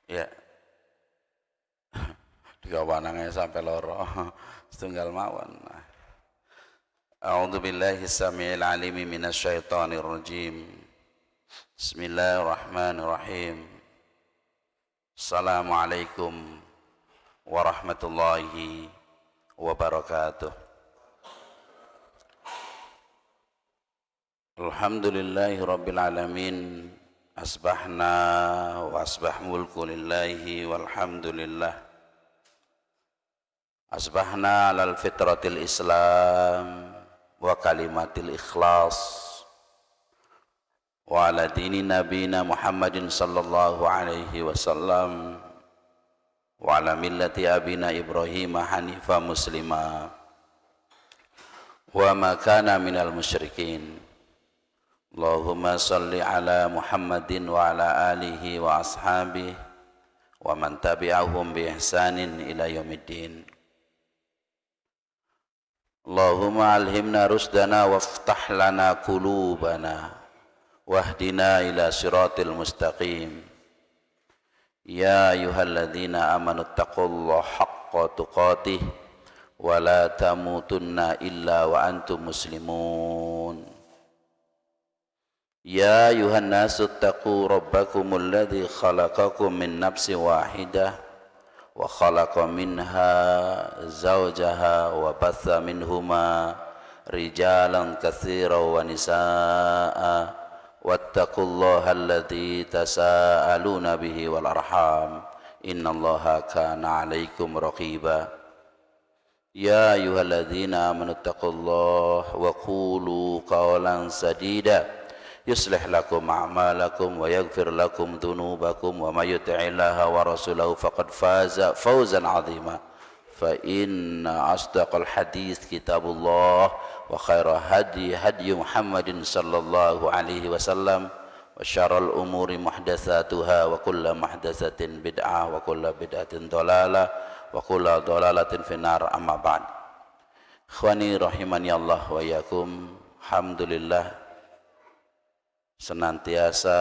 Ya, digawanange sampai loro. Setunggal mawon. A'udzu billahi samiil alim minasyaitonir rajim. Bismillahirrahmanirrahim. Assalamualaikum warahmatullahi wabarakatuh. Alhamdulillahi rabbil alamin. Asbahna wa asbah mulku lillahi walhamdulillah. Asbahna alal fitratil islam wa kalimatil ikhlas wa ala dini nabina Muhammadin sallallahu alaihi wasallam wa ala millati abina Ibrahim hanifa muslima wa ma kana minal musyrikin. Allahumma salli ala Muhammadin wa ala alihi wa ashabihi wa man tabi'ahum bi ihsanin ila yaumiddin. Allahumma alhimna rusdana waftah lana qulubana wahdina ila siratil mustaqim. Ya ayyuhalladzina amanu taqullaha haqqa tuqatih wa la tamutunna illa wa antum muslimun. Ya ayuhan nasu taqu rabbakumul ladzi khalaqakum min nafsin wahidah wa khalaqa minha zawjaha wa batha minhuma rijalan katsiran wa nisaa wattaqullaha alladzi tasaaluna bihi wal arham innallaha kana 'alaikum raqiba. Ya ayyuhalladzina amanu taqullaha wa qulu qawlan sadida yuslih lakum a'malakum wa yaghfir lakum dhunubakum wa may yuti'illaha wa rasulahu faqad faza fawzan 'azima. Fa inna asdaqal hadits kitabullah wa khairal hadi hadi Muhammadin sallallahu alaihi wasallam wa syarrul umuri muhdatsatuha wa kullu muhdatsatin bid'ah wa kullu bid'atin dhalalah wa kullu dhalalatin finnar. Amma ba'd. Ikhwani rahimani Allah wa iyyakum. Alhamdulillah, senantiasa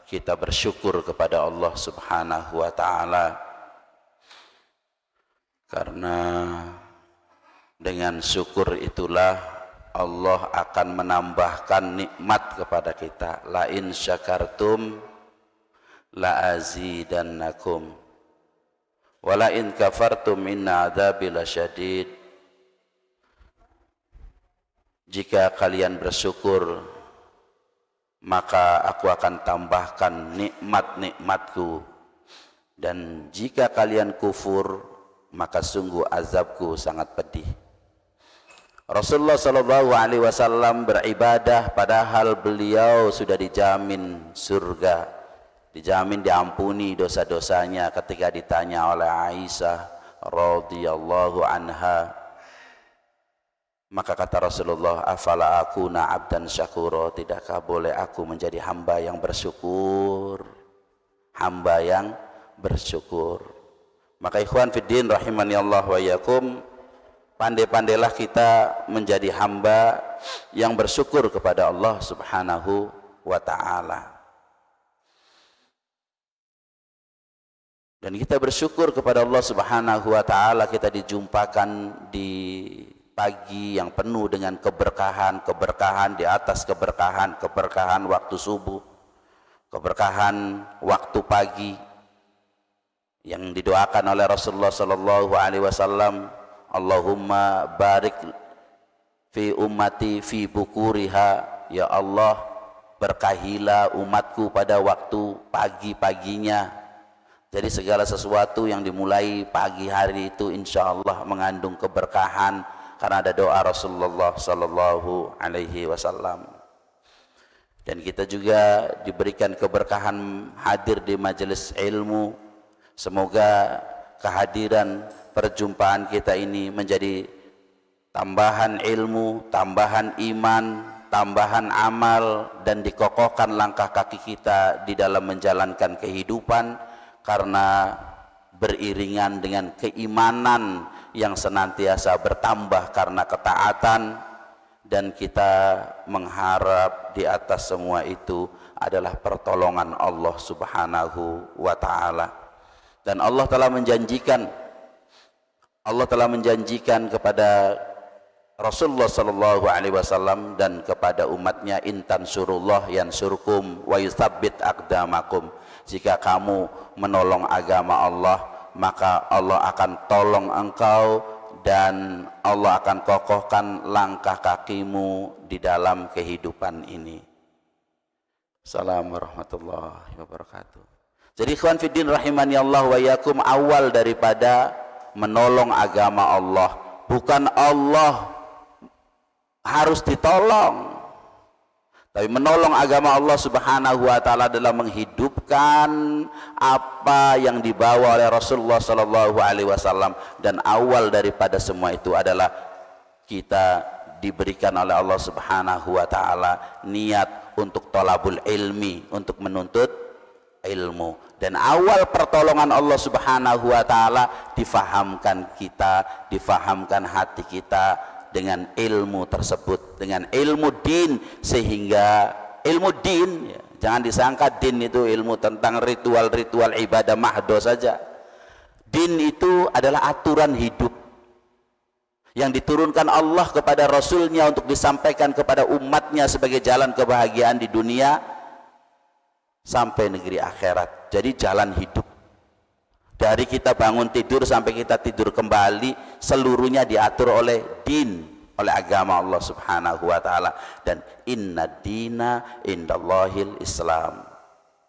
kita bersyukur kepada Allah Subhanahu wa ta'ala, karena dengan syukur itulah Allah akan menambahkan nikmat kepada kita. La in syakartum la azidannakum wa la in kafartum inna adzabi lasyadid. Jika kalian bersyukur, maka aku akan tambahkan nikmat-nikmatku, dan jika kalian kufur, maka sungguh azabku sangat pedih. Rasulullah sallallahu alaihi wasallam beribadah padahal beliau sudah dijamin surga, dijamin diampuni dosa-dosanya ketika ditanya oleh Aisyah radhiyallahu anha. Maka kata Rasulullah, afala akuna abdan syakura, tidakkah boleh aku menjadi hamba yang bersyukur, hamba yang bersyukur. Maka ikhwan fiddin rahimani Allah wa iyyakum, pandai-pandailah kita menjadi hamba yang bersyukur kepada Allah Subhanahu wa ta'ala. Dan kita bersyukur kepada Allah Subhanahu wa ta'ala, kita dijumpakan di pagi yang penuh dengan keberkahan, keberkahan di atas keberkahan, keberkahan waktu subuh, keberkahan waktu pagi yang didoakan oleh Rasulullah sallallahu alaihi wasallam, Allahumma barik fi ummati fi bukuriha, ya Allah berkahilah umatku pada waktu pagi-paginya. Jadi segala sesuatu yang dimulai pagi hari itu insya Allah mengandung keberkahan, karena ada doa Rasulullah sallallahu alaihi wasallam. Dan kita juga diberikan keberkahan hadir di majelis ilmu. Semoga kehadiran perjumpaan kita ini menjadi tambahan ilmu, tambahan iman, tambahan amal, dan dikokohkan langkah kaki kita di dalam menjalankan kehidupan, karena beriringan dengan keimanan yang senantiasa bertambah karena ketaatan, dan kita mengharap di atas semua itu adalah pertolongan Allah Subhanahu wa ta'ala. Dan Allah telah menjanjikan kepada Rasulullah sallallahu alaihi wasallam dan kepada umatnya, intan surullah yansurkum wa yutsabbit aqdamakum. Jika kamu menolong agama Allah, maka Allah akan tolong engkau dan Allah akan kokohkan langkah kakimu di dalam kehidupan ini. Assalamualaikum warahmatullahi wabarakatuh. Jadi ikhwan fiddin rahimani Allah wa iyyakum, awal daripada menolong agama Allah, bukan Allah harus ditolong, tapi menolong agama Allah subhanahu wa ta'ala adalah menghidupkan apa yang dibawa oleh Rasulullah sallallahu alaihi wasallam. Dan awal daripada semua itu adalah kita diberikan oleh Allah subhanahu wa ta'ala niat untuk thalabul ilmi, untuk menuntut ilmu. Dan awal pertolongan Allah subhanahu wa ta'ala difahamkan hati kita dengan ilmu tersebut, dengan ilmu din, sehingga ilmu din, ya, jangan disangka din itu ilmu tentang ritual-ritual ibadah mahdo saja. Din itu adalah aturan hidup yang diturunkan Allah kepada Rasulnya untuk disampaikan kepada umatnya sebagai jalan kebahagiaan di dunia sampai negeri akhirat. Jadi jalan hidup dari kita bangun tidur sampai kita tidur kembali, seluruhnya diatur oleh din, oleh agama Allah subhanahu wa ta'ala. Dan inna dina indallahil Islam,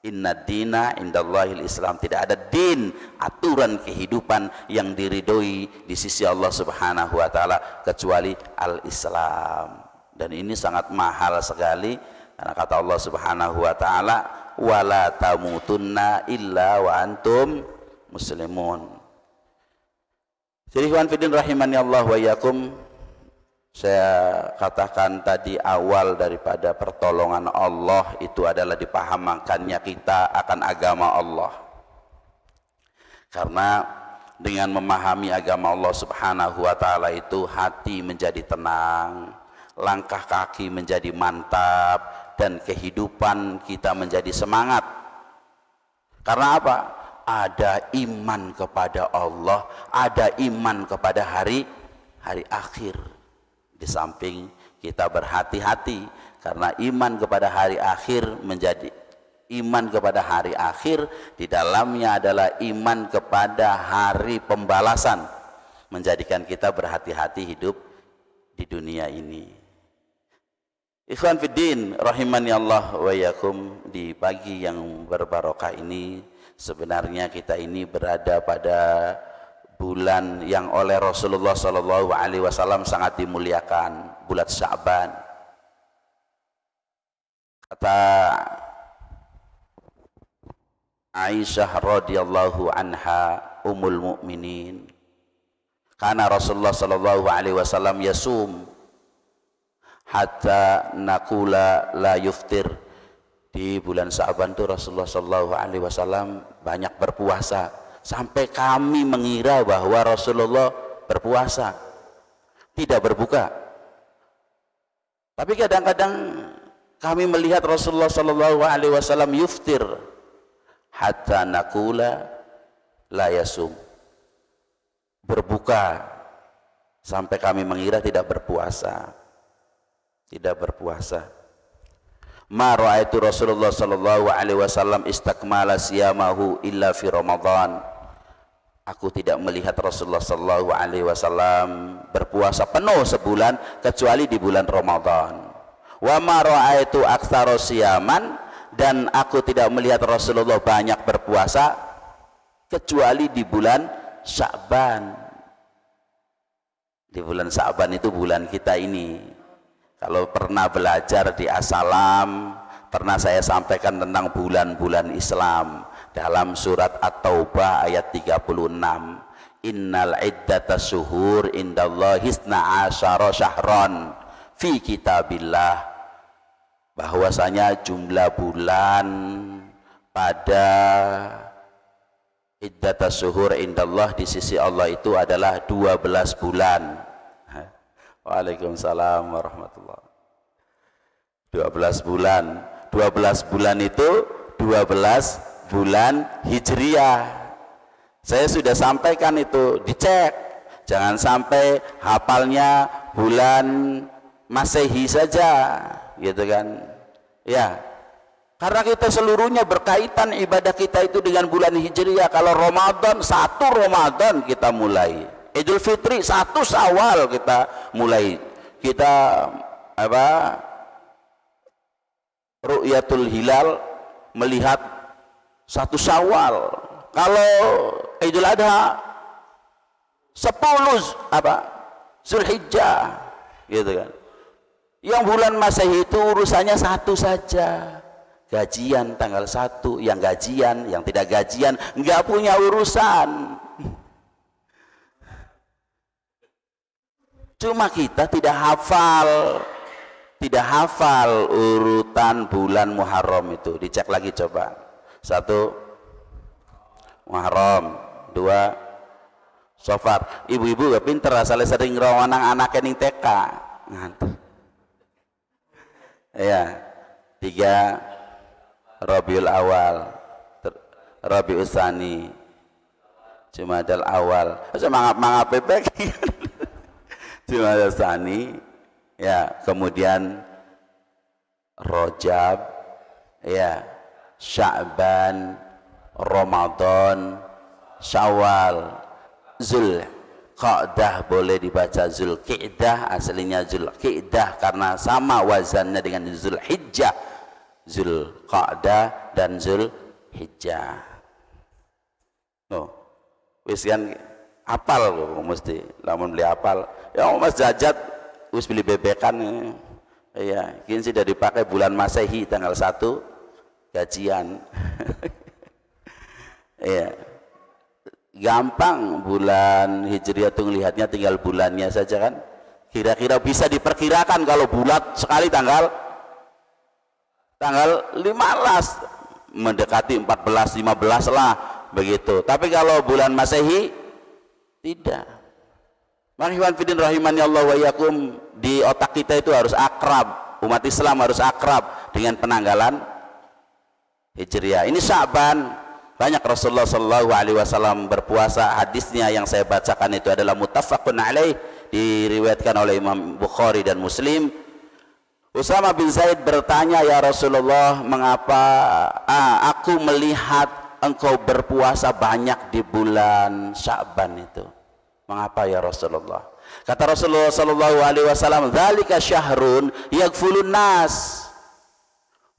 inna dina indallahil Islam. Tidak ada din, aturan kehidupan yang diridhoi di sisi Allah subhanahu wa ta'ala kecuali al-Islam. Dan ini sangat mahal sekali, karena kata Allah subhanahu wa ta'ala, wala tamutunna illa wa antum muslimun. Jadi ikhwan fillah rahimani Allah wa iyyakum, saya katakan tadi awal daripada pertolongan Allah itu adalah dipahamkannya kita akan agama Allah. Karena dengan memahami agama Allah subhanahu wa ta'ala itu hati menjadi tenang, langkah kaki menjadi mantap, dan kehidupan kita menjadi semangat. Karena apa? Ada iman kepada Allah, ada iman kepada hari akhir. Di samping kita berhati-hati, karena iman kepada hari akhir menjadi iman kepada hari akhir, di dalamnya adalah iman kepada hari pembalasan, menjadikan kita berhati-hati hidup di dunia ini. Ikhwan fiddin rahimani Allah wa iyyakum, di pagi yang berbarokah ini sebenarnya kita ini berada pada bulan yang oleh Rasulullah sallallahu alaihi wasallam sangat dimuliakan, bulan Sya'ban. Kata Aisyah radhiyallahu anha ummul mukminin, kana Rasulullah sallallahu alaihi wasallam yasum hatta nakula la yuftir. Di bulan Sya'ban itu Rasulullah sallallahu alaihi wasallam banyak berpuasa sampai kami mengira bahwa Rasulullah berpuasa, tidak berbuka. Tapi kadang-kadang kami melihat Rasulullah sallallahu alaihi wasallam yuftir hatta nakula la yasum, berbuka sampai kami mengira tidak berpuasa. Ma ra'aitu Rasulullah sallallahu alaihi wasallam istakmala siyamahu illa fi Ramadan. Aku tidak melihat Rasulullah sallallahu alaihi wasallam berpuasa penuh sebulan kecuali di bulan Ramadan. Wa ma ra'aitu aktsara siyaman, dan aku tidak melihat Rasulullah banyak berpuasa kecuali di bulan Sya'ban. Di bulan Sya'ban itu bulan kita ini. Kalau pernah belajar di As-Salam, pernah saya sampaikan tentang bulan-bulan Islam dalam surat At-Taubah ayat 36. Innal iddatas syuhur indallahi isna asyara syahran fi kitabillah. Bahwasanya jumlah bulan pada iddatas syuhur indallah di sisi Allah itu adalah 12 bulan. Waalaikumsalam warahmatullahi. 12 bulan. 12 bulan itu 12 bulan Hijriah. Saya sudah sampaikan itu, dicek. Jangan sampai hafalnya bulan Masehi saja, gitu kan? Ya, karena kita seluruhnya berkaitan ibadah kita itu dengan bulan Hijriah. Kalau Ramadan, 1 Ramadan kita mulai. Idul Fitri 1 Syawal kita mulai. Kita Ru'yatul Hilal, melihat 1 Syawal. Kalau Idul Adha 10 Zulhijjah, gitu kan. Yang bulan Masehi itu urusannya 1 saja, gajian tanggal 1. Yang gajian, yang tidak gajian nggak punya urusan. Cuma kita tidak hafal urutan bulan Muharram itu. Dicek lagi coba. 1 Muharram, 2 Safar. Ibu-ibu gak pinter, asalnya sering rawanang anaknya ning TK ngantuk. Ya, 3 Rabiul Awal, Rabiul Tsani, Jumadal Awal. Semangat bebek. Jumadal Tsani, ya, kemudian Rajab, ya, Sya'ban, Ramadan, Syawal, Zulqa'dah, boleh dibaca Zulqi'dah, aslinya Zulqi'dah karena sama wazannya dengan Zulhijjah. Zulqa'dah dan Zulhijjah. Oh, wis kan apal kok mesti, lamun beli apal. Ya Mas Jajat wis beli bebekan. Iya, kini sudah dipakai bulan Masehi tanggal 1 gajian. Iya. Gampang bulan Hijriah tuh ngelihatnya, tinggal bulannya saja kan. Kira-kira bisa diperkirakan kalau bulat sekali tanggal 15, mendekati 14, 15 lah begitu. Tapi kalau bulan Masehi tidak. Marhaban fidin rahimani Allah wa yakum, di otak kita itu harus akrab, umat Islam harus akrab dengan penanggalan Hijriah. Ini Sya'ban. Banyak Rasulullah Shallallahu Alaihi Wasallam berpuasa. Hadisnya yang saya bacakan itu adalah muttafaqun alaih, diriwayatkan oleh Imam Bukhari dan Muslim. Usama bin Zaid bertanya, ya Rasulullah, mengapa aku melihat engkau berpuasa banyak di bulan Sya'ban itu? Mengapa ya Rasulullah? Kata Rasulullah Shallallahu Alaihi Wasallam, dzalika syahrun yaghfulun nas.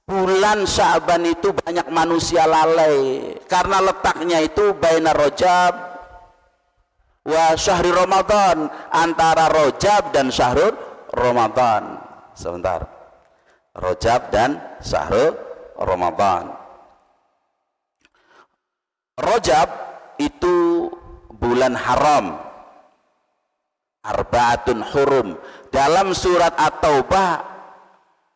Bulan Sya'ban itu banyak manusia lalai karena letaknya itu baina Rajab wa syahri Ramadan, antara Rajab dan syahrul Ramadan. Sebentar, Rajab dan syahrul Ramadan. Rajab itu bulan haram, arba'atun hurum. Dalam surat At-Taubah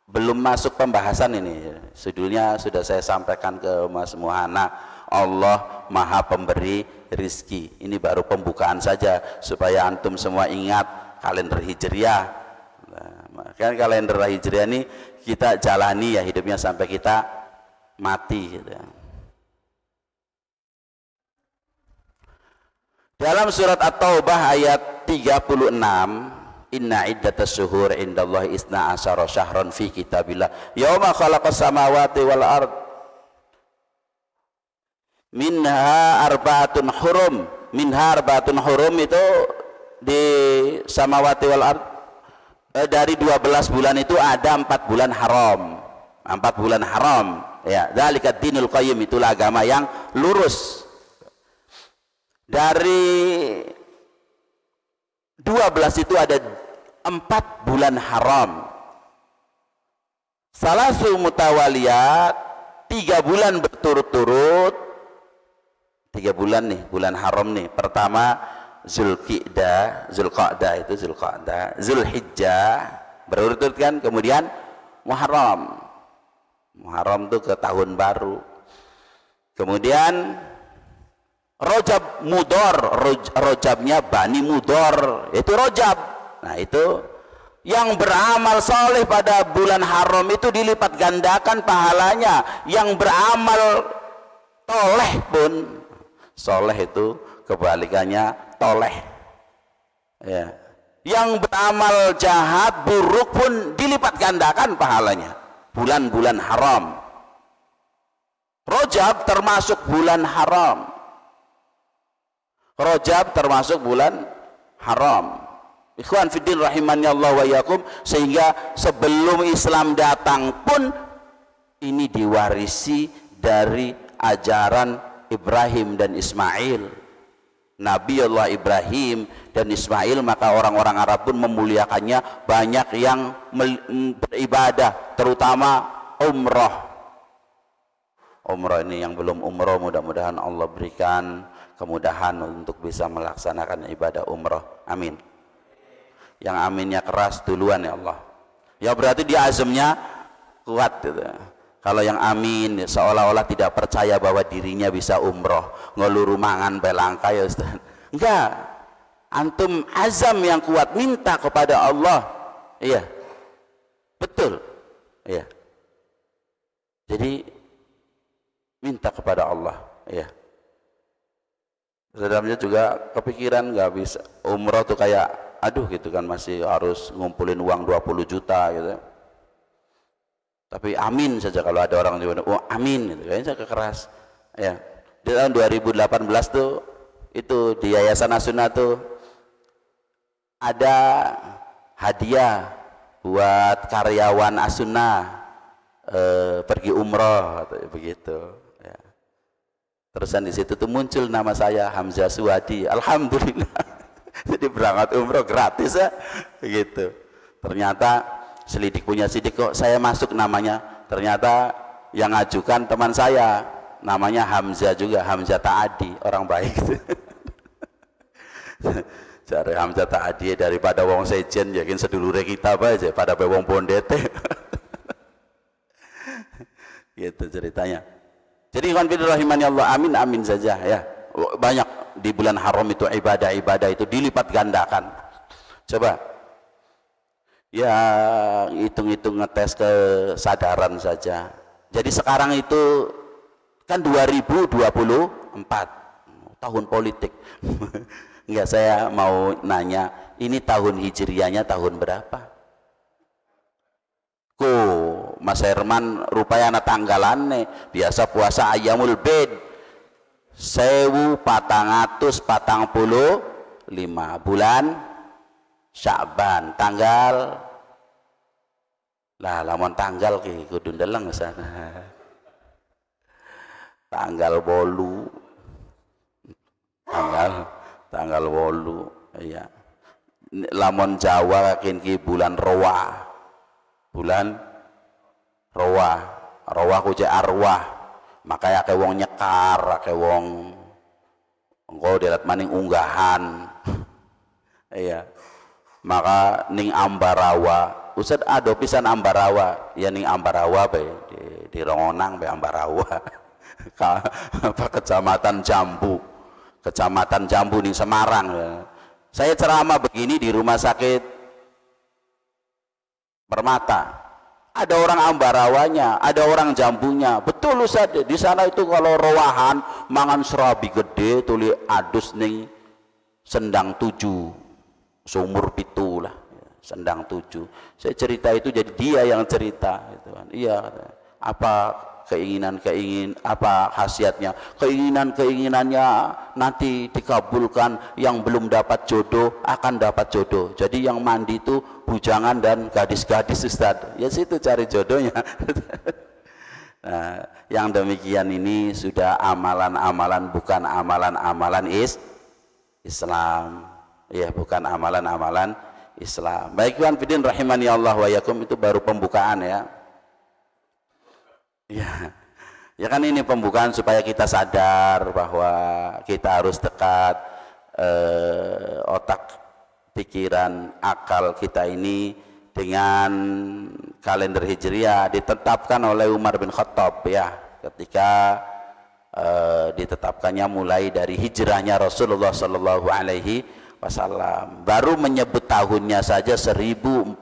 belum masuk pembahasan ini, judulnya sudah saya sampaikan ke Mas Muhana, Allah Maha Pemberi Rizki. Ini baru pembukaan saja supaya antum semua ingat kalender Hijriah. Nah, kan kalender Hijriah ini kita jalani ya hidupnya sampai kita mati gitu. Dalam surat At-Taubah ayat 36, inna iddatas syuhur indallahi isna asyara syahran fi kitabillah yauma khalaqas samawati wal ard minha arba'atun hurum itu di samawati wal ard, dari 12 bulan itu ada 4 bulan haram. 4 bulan haram, ya, dzalika dinul qayyim, itulah agama yang lurus. Dari 12 itu ada 4 bulan haram. Salasu mutawaliyat, 3 bulan berturut-turut. 3 bulan nih, bulan haram nih. Pertama Zulqa'dah, Zulhijjah, berurut-urut kan. Kemudian Muharram. Muharram itu ke tahun baru. Kemudian Rajab Mudhar, Rajabnya Bani Mudhar, itu Rajab. Nah, itu yang beramal soleh pada bulan haram itu dilipat gandakan pahalanya. Yang beramal toleh pun Soleh itu kebalikannya toleh. Ya. Yang beramal jahat buruk pun dilipat gandakan pahalanya. Bulan-bulan haram. Rajab termasuk bulan haram. Rajab termasuk bulan haram. Ikhwan fiddin rahimani Allah wa iyyakum, sehingga sebelum Islam datang pun ini diwarisi dari ajaran Ibrahim dan Ismail. Nabi Allah Ibrahim dan Ismail, maka orang-orang Arab pun memuliakannya, banyak yang beribadah, terutama umrah. Umrah ini yang belum umrah, mudah-mudahan Allah berikan kemudahan untuk bisa melaksanakan ibadah umrah. Amin. Yang aminnya keras duluan ya Allah. Ya berarti dia azamnya kuat gitu. Kalau yang amin seolah-olah tidak percaya bahwa dirinya bisa umroh, ngeluru mangan belangka ya Ustaz. Enggak. Antum azam yang kuat, minta kepada Allah. Iya. Betul. Iya. Jadi minta kepada Allah. Iya. Dalamnya juga kepikiran nggak bisa umroh tuh kayak aduh gitu kan, masih harus ngumpulin uang 20 juta gitu. Tapi amin saja kalau ada orang yang oh amin gitu, kayaknya kekeras. Ya. Di tahun 2018 tuh itu di Yayasan As-Sunnah tuh ada hadiah buat karyawan As-Sunnah pergi umroh atau begitu. Ya. Terusan di situ tuh muncul nama saya, Hamzah Suwadi. Alhamdulillah. Jadi berangkat umroh gratis ya, begitu. Ternyata selidik punya sidik kok saya masuk namanya. Ternyata yang ngajukan teman saya, namanya Hamzah juga, Hamzah Ta'adi, orang baik. Cari Hamzah Ta'adi daripada wong sejen, yakin sedulure kita aja pada wong bondete. Gitu ceritanya. Jadi konfirmasi rahimani Allah, amin amin saja ya. Banyak di bulan haram itu ibadah-ibadah itu dilipat gandakan. Coba ya hitung-hitung ngetes kesadaran saja. Jadi sekarang itu kan 2024 tahun politik. Enggak, saya mau nanya, ini tahun hijriahnya tahun berapa? Mas Herman rupanya anak tanggalannya biasa puasa Ayyamul Bid 1445 bulan Sya'ban, tanggal lah lamun tanggal ki kudu ndeleng sana. Tanggal 8. Tanggal 8 ya. Lamun Jawa ki bulan Rowa. Bulan Rowa. Rowa ku cek arwah. Makanya akeh wong nyekar, akeh wong engko delat maning unggahan. Iya. Maka ning Ambarawa, Ustaz ado pisan Ambarawa, ya ning Ambarawa bae di Rongonang bae Ambarawa. Apa Kecamatan Jambu. Kecamatan Jambu ning Semarang. Saya ceramah begini di rumah sakit Permata. Ada orang Ambarawanya, ada orang Jambunya. Betul Ustaz, di sana itu kalau rowahan mangan serabi gede tuli adus ning sendang 7 sumur pitu lah, sendang 7. Saya cerita itu jadi dia yang cerita gitu kan. Iya, apa apa khasiatnya, keinginannya nanti dikabulkan, yang belum dapat jodoh akan dapat jodoh. Jadi yang mandi itu bujangan dan gadis-gadis Ustaz, ya situ cari jodohnya. Nah, yang demikian ini sudah amalan-amalan, bukan amalan-amalan Islam ya, bukan amalan-amalan Islam. Baik Tuhan Fidin rahimani Allah wa yakum, itu baru pembukaan ya. Ya kan ini pembukaan supaya kita sadar bahwa kita harus dekat otak, pikiran, akal kita ini dengan kalender Hijriah ditetapkan oleh Umar bin Khattab ya, ketika ditetapkannya mulai dari hijrahnya Rasulullah Sallallahu Alaihi Wasallam. Baru menyebut tahunnya saja 1445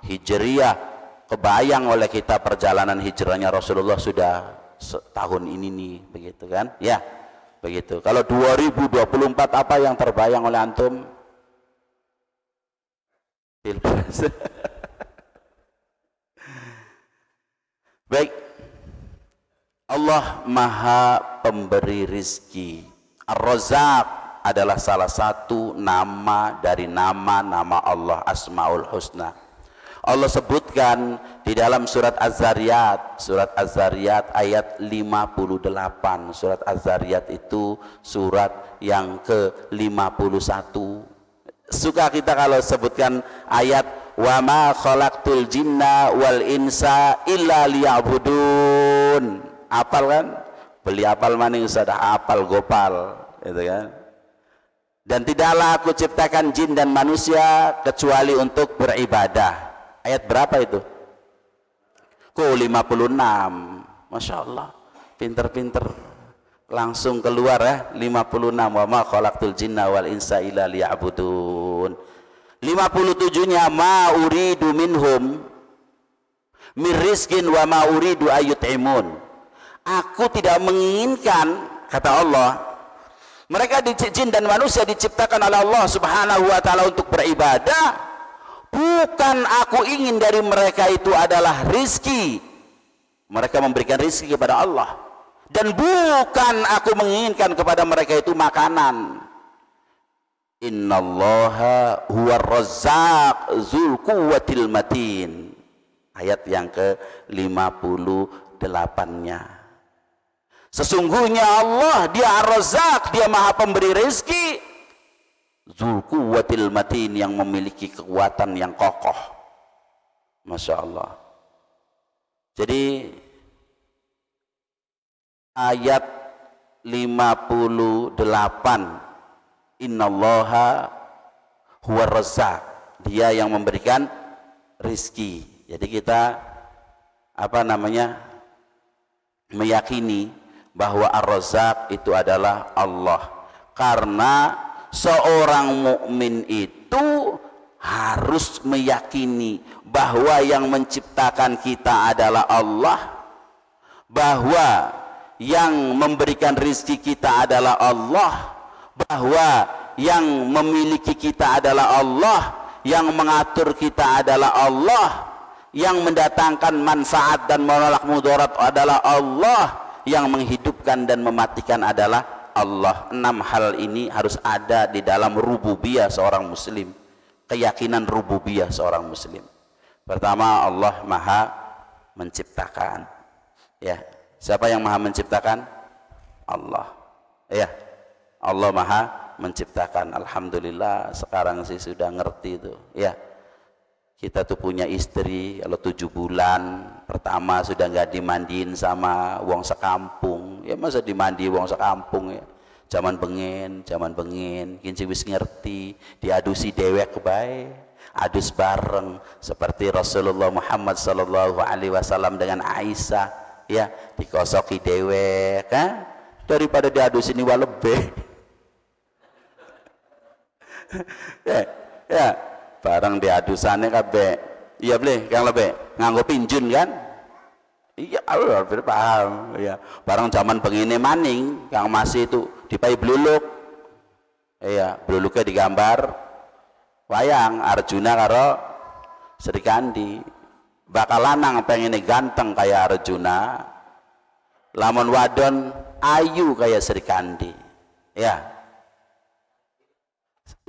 Hijriah. Kebayang oleh kita perjalanan hijrahnya Rasulullah sudah tahun ini nih, begitu kan? Ya, begitu. Kalau 2024 apa yang terbayang oleh antum? Pilpres. Baik, Allah Maha Pemberi rizki. Ar-Razzaq adalah salah satu nama dari nama-nama Allah Asmaul Husna. Allah sebutkan di dalam surat Az-Zariyat ayat 58. Surat Az-Zariyat itu surat yang ke-51. Suka kita kalau sebutkan ayat wa ma khalaqtul jinna wal insa illa liya'budun. Apal kan? Beli apal maning sudah apal gopal, gitu kan? Dan tidaklah aku ciptakan jin dan manusia kecuali untuk beribadah. Ayat berapa itu? Ku 56. Masya Allah, pinter-pinter langsung keluar ya. 56. Wa ma khalaqtul jinna wal insa illa liya'budun. 57-nya ma uridu minhum mir rizkin wa ma uridu ayyut'imun. Aku tidak menginginkan, kata Allah, mereka jin dan manusia diciptakan oleh Allah Subhanahu wa taala untuk beribadah. Bukan aku ingin dari mereka itu adalah rizki, mereka memberikan rizki kepada Allah, dan bukan aku menginginkan kepada mereka itu makanan. Innallaha huwar razzaq dzul quwwatil matin. Ayat yang ke-58-nya. Sesungguhnya Allah, dia Ar-Razzaq, dia Maha Pemberi rezeki, dzul quwwatil matin, yang memiliki kekuatan yang kokoh. Masya Allah. Jadi ayat 58, innallaha huwar razzaq, dia yang memberikan rizki. Jadi kita meyakini bahwa Ar-Razzaq itu adalah Allah, karena seorang mukmin itu harus meyakini bahwa yang menciptakan kita adalah Allah, bahwa yang memberikan rizki kita adalah Allah, bahwa yang memiliki kita adalah Allah, yang mengatur kita adalah Allah, yang mendatangkan manfaat dan menolak mudarat adalah Allah, yang menghidupkan dan mematikan adalah Allah. 6 hal ini harus ada di dalam rububiyah seorang muslim, keyakinan rububiyah seorang muslim. Pertama, Allah Maha menciptakan. Ya, siapa yang Maha menciptakan? Allah. Ya, Allah Maha menciptakan. Alhamdulillah sekarang sih sudah ngerti itu. Ya, kita tuh punya istri, kalau 7 bulan pertama sudah nggak dimandiin sama wong sekampung, ya masa dimandi wong sekampung ya. Zaman bengen, kinci wis ngerti, diadusi dewek bae, adus bareng seperti Rasulullah Muhammad sallallahu alaihi wasallam dengan Aisyah, ya, dikosoki dewek, daripada diadusi ini lebih. ya. Barang diadusannya kabeh, iya boleh kang lebih nganggo pinjun kan? Iya, paham. Ya, barang zaman begini maning, kang masih itu dipai bluluk, iya, bluluknya digambar wayang Arjuna karo Sri Kandi. Bakal lanang pengen ganteng kayak Arjuna, lamun wadon ayu kayak Sri Kandi, ya.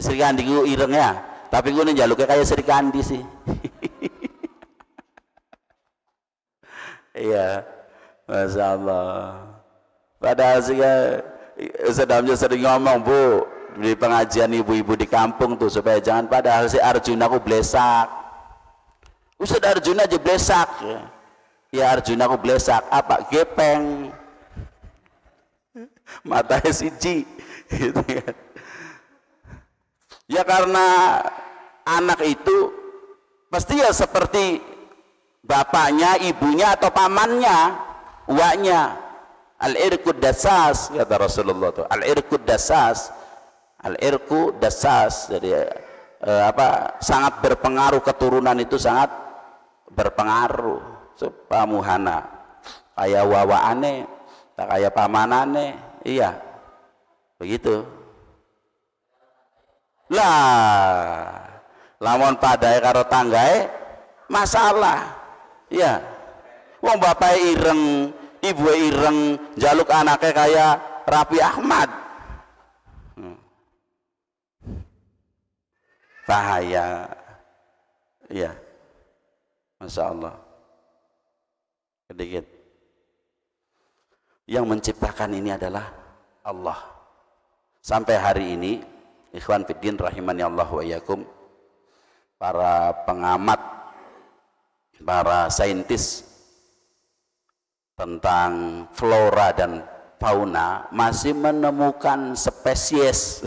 Sri Kandi ku ireng ya. Tapi gue njaluknya kayak Sri Kandi sih. Iya, Masya Allah. Padahal sih sedamnya sering ngomong, Bu, di pengajian ibu-ibu di kampung tuh, supaya jangan, padahal si Arjuna ku blesak. Ustaz Arjuna aja blesak. Ya Arjuna ku blesak. Apa? Gepeng. Matanya siji. Gitu kan. Ya karena anak itu pasti ya seperti bapaknya, ibunya atau pamannya, uaknya. Al-irqud dasas, kata Rasulullah tuh. Al-irqud dasas. Al-irqu dasas. Jadi sangat berpengaruh, keturunan itu sangat berpengaruh. Pamuhana. kayak wawaane, tak kayak pamanane, iya, begitu. Lah, lamun padahal karo tanggae masalah, iya. Wong bapak ireng, ibu ireng, jaluk anaknya kayak Raffi Ahmad, bahaya, iya, masya Allah. Sedikit. Yang menciptakan ini adalah Allah. Sampai hari ini, ikhwan fiddin rahimani Allah wa iyyakum, para pengamat, para saintis tentang flora dan fauna masih menemukan spesies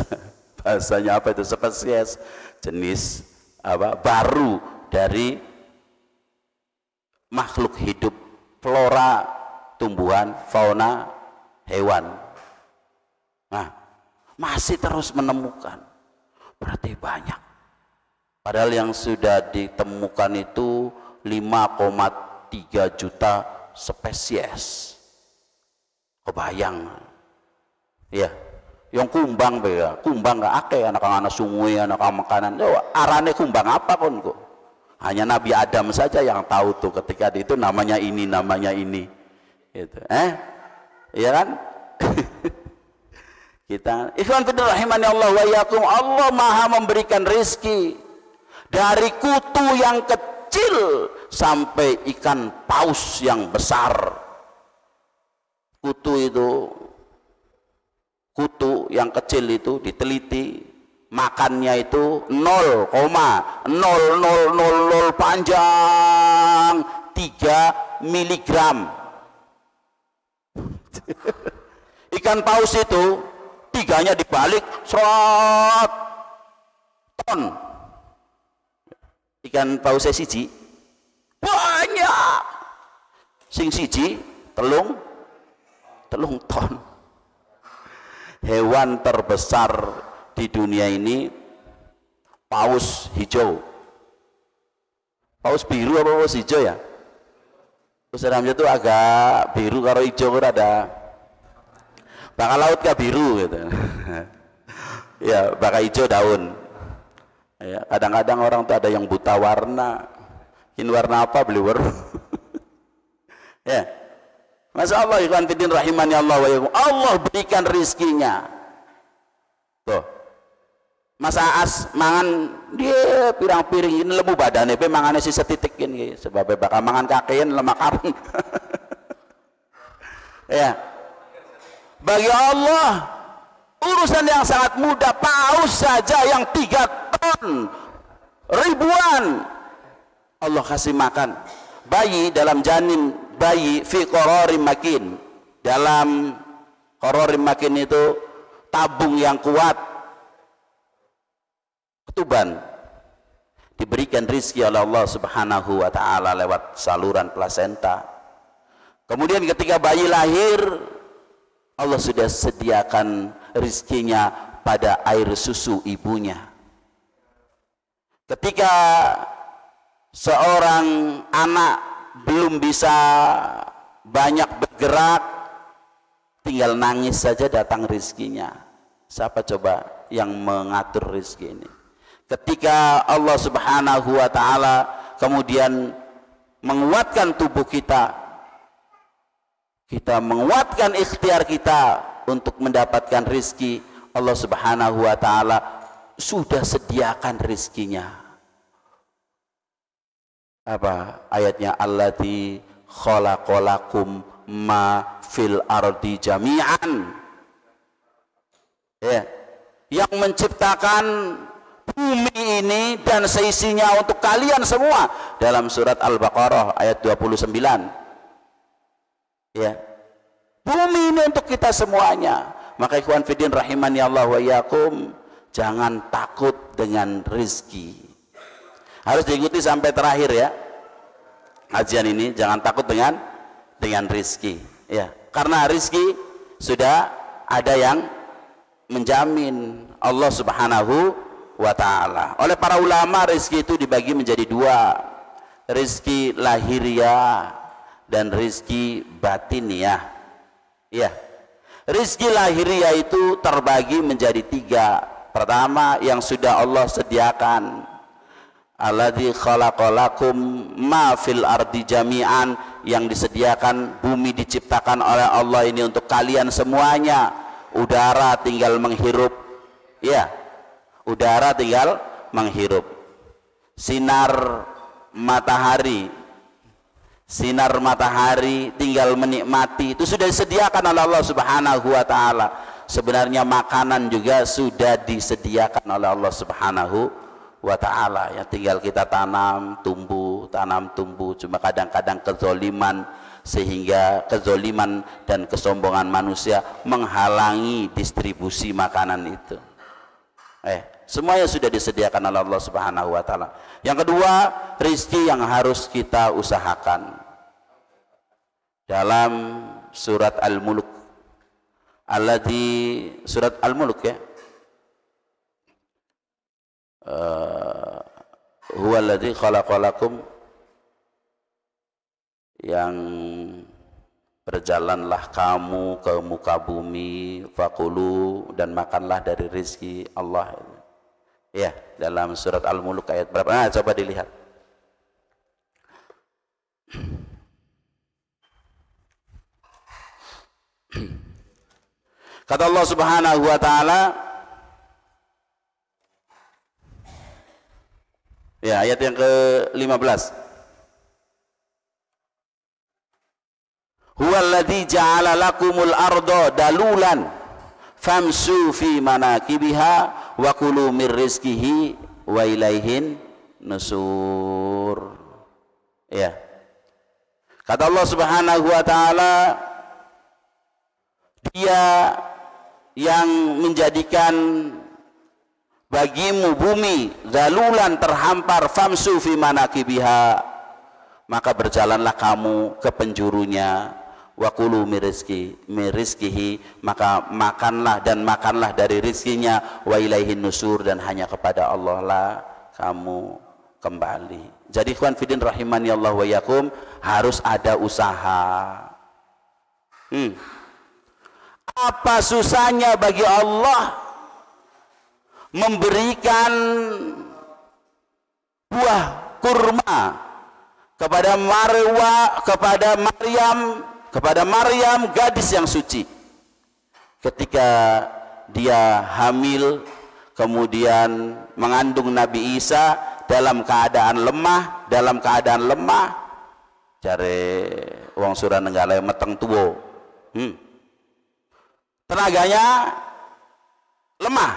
bahasanya apa itu, spesies jenis apa baru dari makhluk hidup, flora, tumbuhan, fauna, hewan. Nah, masih terus menemukan, berarti banyak. Padahal yang sudah ditemukan itu 5,3 juta spesies. Kebayang ya, yang kumbang bega, kumbang gak akeh anak-anak sungai, anak makanan, arane kumbang apa kon kok? Hanya Nabi Adam saja yang tahu tuh ketika itu namanya ini gitu. Iya kan? Kita ikhwan fillah rahimani Allah wa iyyakum, Allah Maha memberikan rizki dari kutu yang kecil sampai ikan paus yang besar. Kutu yang kecil itu diteliti, makannya itu 0,0000 panjang 3 miligram. Ikan paus itu tiganya dibalik 100 ton. Ikan pausnya siji banyak, sing siji telung ton. Hewan terbesar di dunia ini paus hijau, paus biru apa paus hijau ya? Paus ramnya itu agak biru karo hijau, ada baka laut ke biru gitu. Ya, baka hijau daun. Ya, kadang-kadang orang tuh ada yang buta warna, ini warna apa beli warna. Ya, masya Allah, ikhwan fiddin rahimani Allah wa iyyakum, Allah berikan rizkinya. Tuh, masa as mangan dia pirang-piring ini lemu badannya, pe mangannya si setitikin gitu, sebabnya bakal mangan kakean lemak karun. Ya, bagi Allah urusan yang sangat mudah. Paus saja yang 3 ton ribuan Allah kasih makan. Bayi dalam janin, bayi fi qararim makin, dalam qararim makin itu tabung yang kuat, ketuban, diberikan rizki oleh Allah subhanahu wa ta'ala lewat saluran plasenta. Kemudian ketika bayi lahir, Allah sudah sediakan rizkinya pada air susu ibunya. Ketika seorang anak belum bisa banyak bergerak, tinggal nangis saja datang rizkinya. Siapa coba yang mengatur rizki ini? Ketika Allah subhanahu wa ta'ala kemudian menguatkan tubuh kita, kita menguatkan ikhtiar kita untuk mendapatkan rizki, Allah subhanahu wa ta'ala sudah sediakan rizkinya. Apa ayatnya? Allati khalaqalakum ma fil ardi jami'an, ya, yang menciptakan bumi ini dan seisinya untuk kalian semua, dalam surat Al-Baqarah ayat 29. Ya, bumi ini untuk kita semuanya. Maka ikhwan fiddin rahimani Allah wa iyyakum, jangan takut dengan rizki. Harus diikuti sampai terakhir ya kajian ini. Jangan takut dengan rizki ya, karena rizki sudah ada yang menjamin, Allah subhanahu wa ta'ala. Oleh para ulama rizki itu dibagi menjadi 2, rizki lahiriah dan rizki batiniah. Ya, rizki lahiriah itu terbagi menjadi 3. Pertama, yang sudah Allah sediakan, alladzi khalaqalakum ma fil ardi jami'an, yang disediakan bumi diciptakan oleh Allah ini untuk kalian semuanya. Udara tinggal menghirup, ya, udara tinggal menghirup. Sinar matahari tinggal menikmati, itu sudah disediakan oleh Allah Subhanahu wa taala. Sebenarnya makanan juga sudah disediakan oleh Allah Subhanahu wa taala, ya tinggal kita tanam tumbuh. Cuma kadang-kadang kezoliman, sehingga kezoliman dan kesombongan manusia menghalangi distribusi makanan itu. Semuanya sudah disediakan oleh Allah Subhanahu wa taala. Yang kedua, rizki yang harus kita usahakan. Dalam surat Al-Mulk, surat Al-Mulk, ya, huwallazi khalaqalakum, yang berjalanlah kamu ke muka bumi, fakulu, dan makanlah dari rizki Allah. Ya, dalam surat Al-Mulk ayat berapa? Nah, coba dilihat. Kata Allah Subhanahu wa taala, ya, ayat yang ke-15. Huwallazi ja'ala lakumul arda dalulan famsu fi manakibiha wa kulu mir rizqihi wa ilaihin nusur. Ya. Kata Allah Subhanahu wa taala, Dia yang menjadikan bagimu bumi dalulan, terhampar, famsu fi manakibiha, maka berjalanlah kamu ke penjurunya. Wa kulu mirizkihi, maka makanlah dari rizkinya. Wa ilaihin nusur, dan hanya kepada Allah lah kamu kembali. Jadi ikhwan fillah rahimani Allah wa yakum, harus ada usaha. Apa susahnya bagi Allah memberikan buah kurma kepada Maryam, gadis yang suci, ketika dia hamil, kemudian mengandung Nabi Isa dalam keadaan lemah, cari wong surah nenggala meteng tuwo, tenaganya lemah,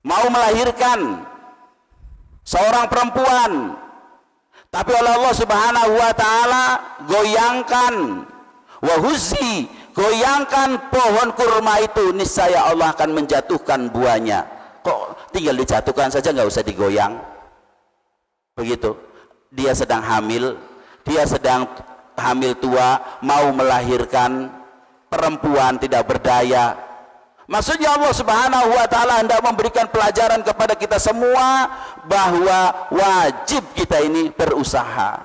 mau melahirkan seorang perempuan, tapi oleh Allah Subhanahu wa taala goyangkan, wahuzi, goyangkan pohon kurma itu, niscaya Allah akan menjatuhkan buahnya. Kok tinggal dijatuhkan saja, nggak usah digoyang? Begitu. Dia sedang hamil tua, mau melahirkan, perempuan tidak berdaya. Maksudnya Allah Subhanahu wa taala hendak memberikan pelajaran kepada kita semua bahwa wajib kita ini berusaha,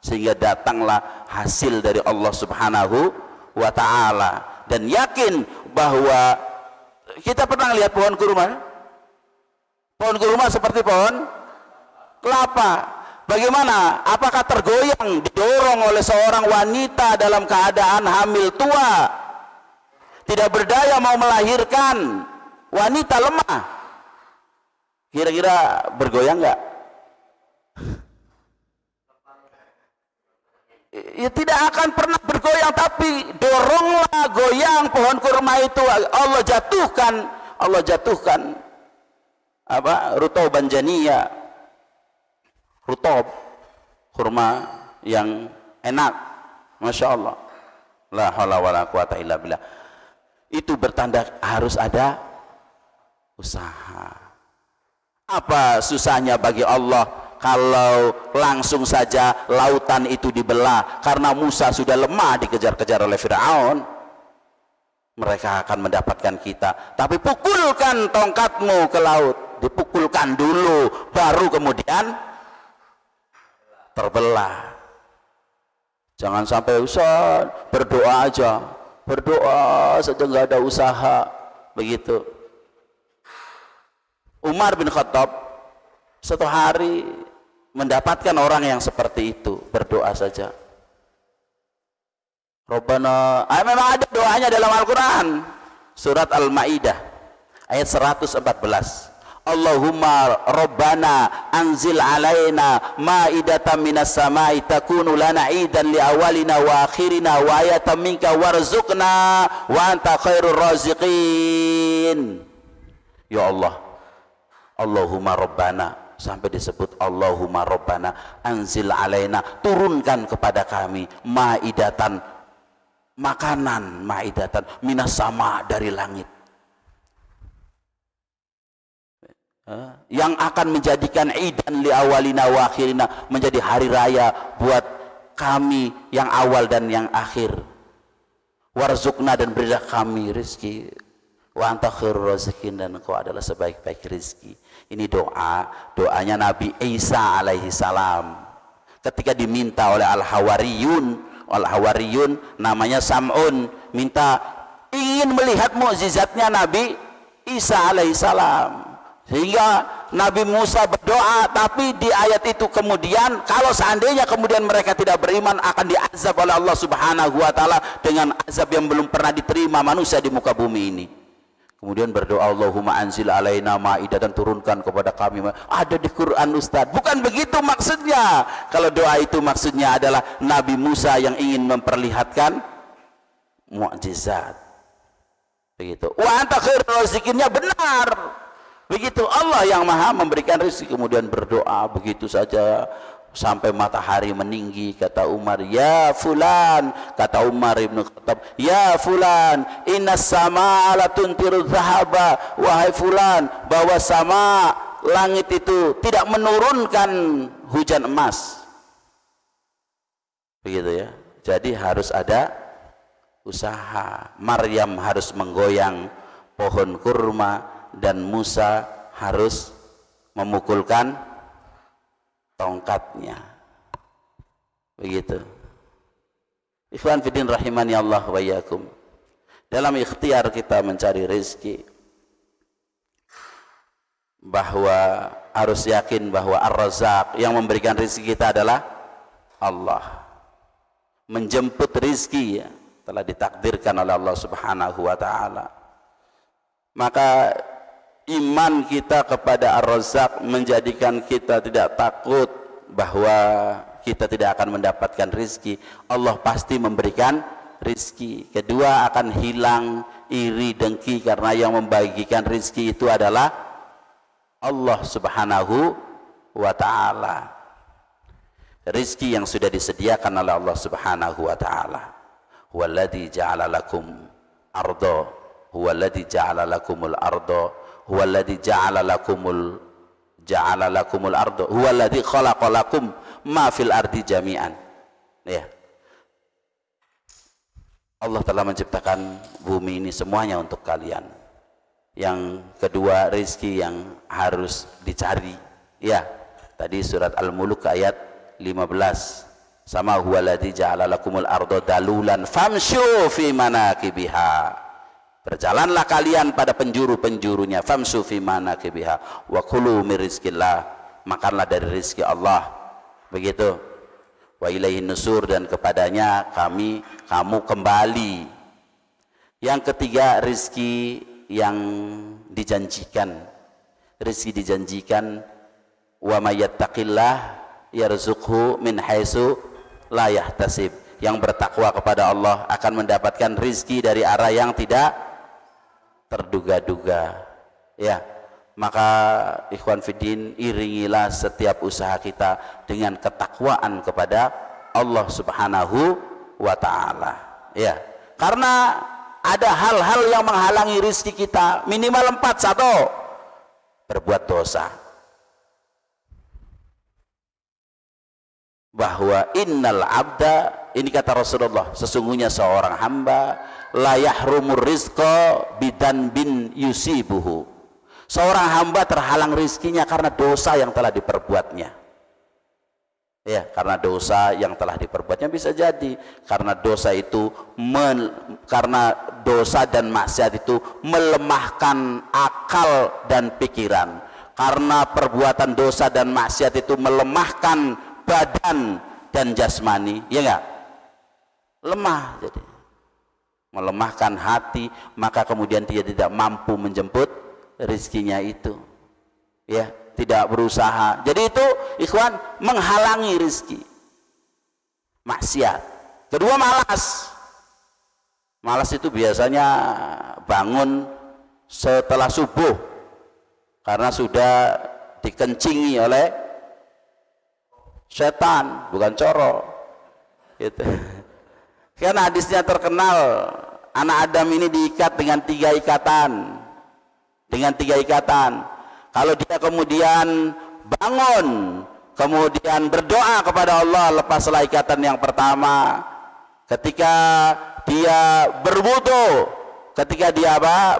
sehingga datanglah hasil dari Allah Subhanahu wa taala. Dan yakin bahwa kita pernah lihat pohon kurma? Pohon kurma seperti pohon kelapa. Bagaimana? Apakah tergoyang, didorong oleh seorang wanita dalam keadaan hamil tua, tidak berdaya, mau melahirkan, wanita lemah, kira-kira bergoyang nggak? Ya tidak akan pernah bergoyang, tapi doronglah, goyang pohon kurma itu, Allah jatuhkan apa? Rutoban janiyah, rutob, kurma yang enak, masya Allah, la haula wala quwata illa billah. Itu bertanda harus ada usaha. Apa susahnya bagi Allah kalau langsung saja lautan itu dibelah? Karena Musa sudah lemah dikejar-kejar oleh Firaun, mereka akan mendapatkan kita. Tapi pukulkan tongkatmu ke laut, dipukulkan dulu, baru kemudian terbelah. Jangan sampai Ustaz berdoa aja, berdoa saja nggak ada usaha, begitu. Umar bin Khattab satu hari mendapatkan orang yang seperti itu, berdoa saja. Rabbana, memang ada doanya dalam Al-Quran, surat Al-Ma'idah ayat 114. Allahumma Rabbana anzil alaina ma'idatan minas samai takunu lana idan li awalina wa akhirina wa ayatan minka warzuqna wa anta khairur raziqin. Ya Allah, Allahumma Rabbana, sampai disebut Allahumma Rabbana anzil alaina, turunkan kepada kami ma'idatan, makanan, ma'idatan minas sama, dari langit, yang akan menjadikan idan li awalina wa akhirina, menjadi hari raya buat kami yang awal dan yang akhir. Warzuqna, dan berilah kami rezeki. Wa anta khairur raziqin, dan engkau adalah sebaik-baik rezeki. Ini doanya Nabi Isa alaihi salam ketika diminta oleh Al-Hawariyun namanya Sam'un, minta ingin melihat mukjizatnya Nabi Isa alaihi salam. Sehingga Nabi Musa berdoa, tapi di ayat itu kemudian kalau seandainya kemudian mereka tidak beriman akan diazab oleh Allah Subhanahu wa taala dengan azab yang belum pernah diterima manusia di muka bumi ini. Kemudian berdoa, Allahumma anzil alaina ma'idatan, turunkan kepada kami. Ada di Quran Ustaz. Bukan begitu maksudnya. Kalau doa itu maksudnya adalah Nabi Musa yang ingin memperlihatkan mukjizat. Begitu. Wa anta khairur raziqinnya benar. Begitu, Allah yang maha memberikan rezeki. Kemudian berdoa begitu saja sampai matahari meninggi. Kata Umar, ya fulan, kata Umar ibn Khattab, ya fulan, innas sama la tuntiru zahaba, wahai fulan, bahwa sama, langit itu tidak menurunkan hujan emas. Begitu ya. Jadi harus ada usaha. Maryam harus menggoyang pohon kurma, dan Musa harus memukulkan tongkatnya. Begitu. Ikhwan fiddin rahimani Allah wa iyyakum. Dalam ikhtiar kita mencari rezeki, bahwa harus yakin bahwa Ar-Razzaq, yang memberikan rezeki kita adalah Allah. Menjemput rezeki ya, telah ditakdirkan oleh Allah Subhanahu wa taala. Maka iman kita kepada Ar-Razzaq menjadikan kita tidak takut bahwa kita tidak akan mendapatkan rizki. Allah pasti memberikan rizki. Kedua, akan hilang iri dengki, karena yang membagikan rizki itu adalah Allah Subhanahu wa ta'ala. Rizki yang sudah disediakan oleh Allah Subhanahu wa ta'ala. Huwaladzi ja'ala lakum ardo, huwaladzi ja'ala lakumul ardo, huwaladzi ja'ala lakumul ardo, huwaladzi khalaqa lakum ma fil ardi jami'an. Ya, Allah telah menciptakan bumi ini semuanya untuk kalian. Yang kedua, rizki yang harus dicari. Ya, tadi surat Al-Mulk ayat 15. Sama huwaladzi ja'ala lakumul ardo dalulan famshu fi manakibiha. Berjalanlah kalian pada penjuru-penjurunya, famsu fi manakibiha wa kulu min rizqillah, makanlah dari rezeki Allah. Begitu. Wa ilaihin nusur, dan kepadanya kamu kembali. Yang ketiga, rezeki yang dijanjikan. Rezeki dijanjikan, wa may yattaqillah yarzuqhu min haitsu la yahtasib. Yang bertakwa kepada Allah akan mendapatkan rezeki dari arah yang tidak terduga-duga. Ya, maka ikhwan fiddin, iringilah setiap usaha kita dengan ketakwaan kepada Allah Subhanahu wa ta'ala. Ya, karena ada hal-hal yang menghalangi rezeki kita, minimal 4. 1, berbuat dosa. Bahwa innal abda, ini kata Rasulullah, sesungguhnya seorang hamba la yahrumur rizqa bidan bin yusibuhu. Seorang hamba terhalang rizkinya karena dosa yang telah diperbuatnya. Ya, karena dosa yang telah diperbuatnya, bisa jadi karena dosa itu karena dosa dan maksiat itu melemahkan akal dan pikiran. Karena perbuatan dosa dan maksiat itu melemahkan badan dan jasmani, ya enggak? Lemah, jadi melemahkan hati, maka kemudian dia tidak mampu menjemput rezekinya itu, ya, tidak berusaha. Jadi itu ikhwan menghalangi rezeki, maksiat. Kedua, malas. Malas itu biasanya bangun setelah subuh karena sudah dikencingi oleh setan, bukan coro gitu. Kan hadisnya terkenal, anak Adam ini diikat dengan tiga ikatan. Kalau dia kemudian bangun, kemudian berdoa kepada Allah, lepaslah ikatan yang pertama. Ketika dia berwudu,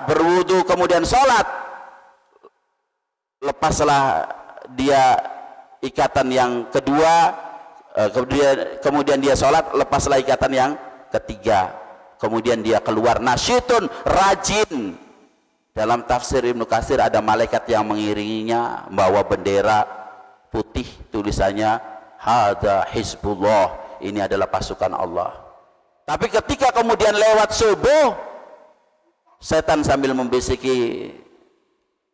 berwudu kemudian sholat, lepaslah dia ikatan yang kedua. Kemudian dia sholat, lepaslah ikatan yang ketiga. Kemudian dia keluar nasyitun, rajin. Dalam tafsir Ibnu Katsir ada malaikat yang mengiringinya, membawa bendera putih, tulisannya hadza hizbullah, ini adalah pasukan Allah. Tapi ketika kemudian lewat subuh, setan sambil membisiki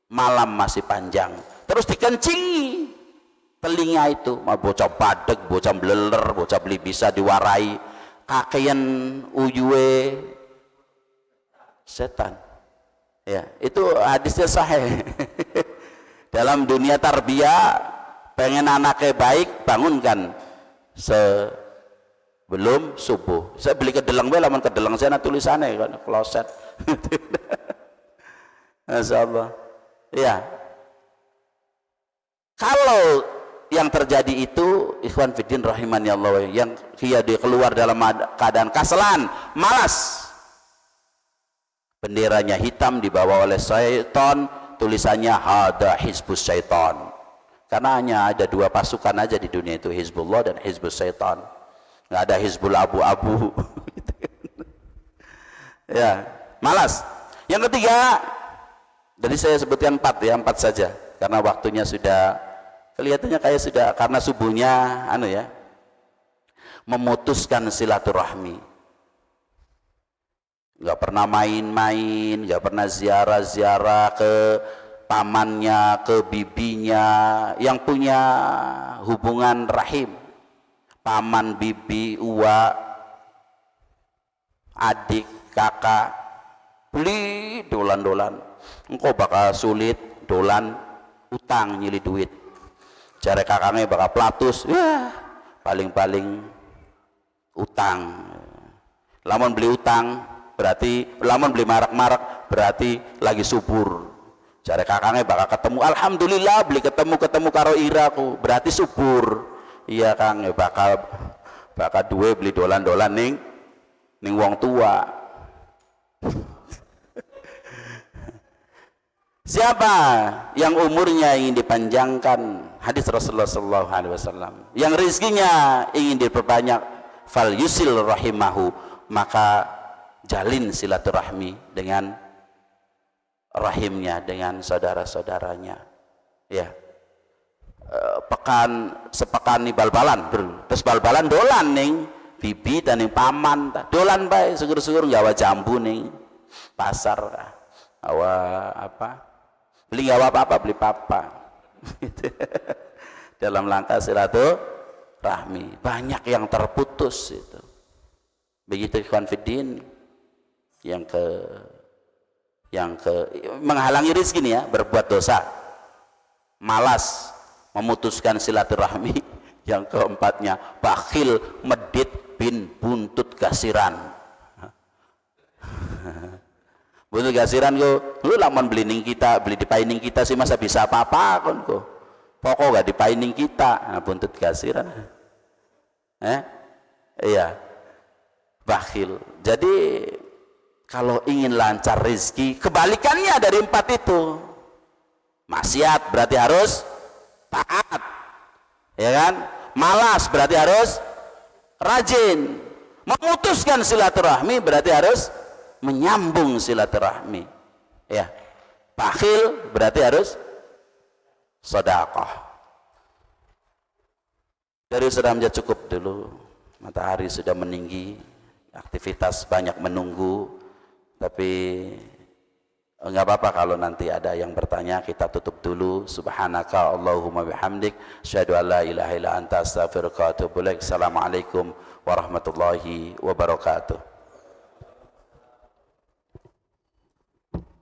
malam masih panjang, terus dikencingi telinga itu, bocah badeg, bocah bleler, bocah beli bisa diwarai, kakean uyuwe setan. Ya, itu hadisnya sahih. Dalam dunia tarbiyah, pengen anaknya baik, bangunkan sebelum subuh. Saya beli kedeleng, lamun kedeleng saya tulisannya kan kloset. Masyaallah. Ya. Kalau yang terjadi itu, ikhwan fiddin rahimani Allah, yang dia keluar dalam keadaan kasalan, malas, benderanya hitam dibawa oleh syaitan, tulisannya hada hizbus syaitan, karena hanya ada dua pasukan aja di dunia itu, hizbullah dan hizbus syaitan, nggak ada hizbul abu-abu. Ya, malas. Yang ketiga, jadi saya sebutkan empat saja karena waktunya sudah kelihatannya kayak sudah, karena subuhnya memutuskan silaturahmi, nggak pernah main-main, nggak pernah ziarah-ziarah ke pamannya, ke bibinya yang punya hubungan rahim, paman, bibi, uwa, adik, kakak, beli dolan-dolan, engkau bakal sulit dolan utang nyili duit, cari kakaknya bakal pelatus, ya paling-paling utang. Lamun beli utang berarti, lamun beli marak-marak berarti lagi subur, cari kakaknya bakal ketemu, alhamdulillah beli ketemu karo iraku, berarti subur. Iya kang, bakal duwe beli dolan-dolan ning wong tua. Siapa yang umurnya ingin dipanjangkan, hadis Rasulullah SAW, yang rezekinya ingin diperbanyak, fal yusil rahimahu, maka jalin silaturahmi dengan rahimnya, dengan saudara-saudaranya. Ya, sepekan nih bal-balan, terus bal-balan dolan ning bibi dan ning paman, dolan bae syukur-syukur gawa jambu ning pasar, beli gawa apa beli papa. Dalam langkah silaturahmi banyak yang terputus itu. Begitu ikhwan fiddin. Yang ke menghalangi rezeki nih ya, berbuat dosa, malas, memutuskan silaturahmi. Yang keempatnya bakhil, medit, bin buntut kasiran. Buntut kasiran lu lamun beli ning kita, beli di paining kita sih masa bisa apa-apa kon ko. Pokok gak di paining kita, nah, buntut kasiran. Iya. Bakhil. Jadi kalau ingin lancar rezeki, kebalikannya dari empat itu. Maksiat berarti harus taat, ya kan? Malas berarti harus rajin. Memutuskan silaturahmi berarti harus menyambung silaturahmi. Ya. Bakhil berarti harus sedekah. Dari Ustaz Hamzah cukup dulu. Matahari sudah meninggi, aktivitas banyak menunggu. Tapi enggak apa-apa kalau nanti ada yang bertanya, kita tutup dulu. Subhanaka Allahumma bihamdik, asyhadu an la ilaha illa anta astaghfiruka wa atubu ilaik. Assalamualaikum warahmatullahi wabarakatuh.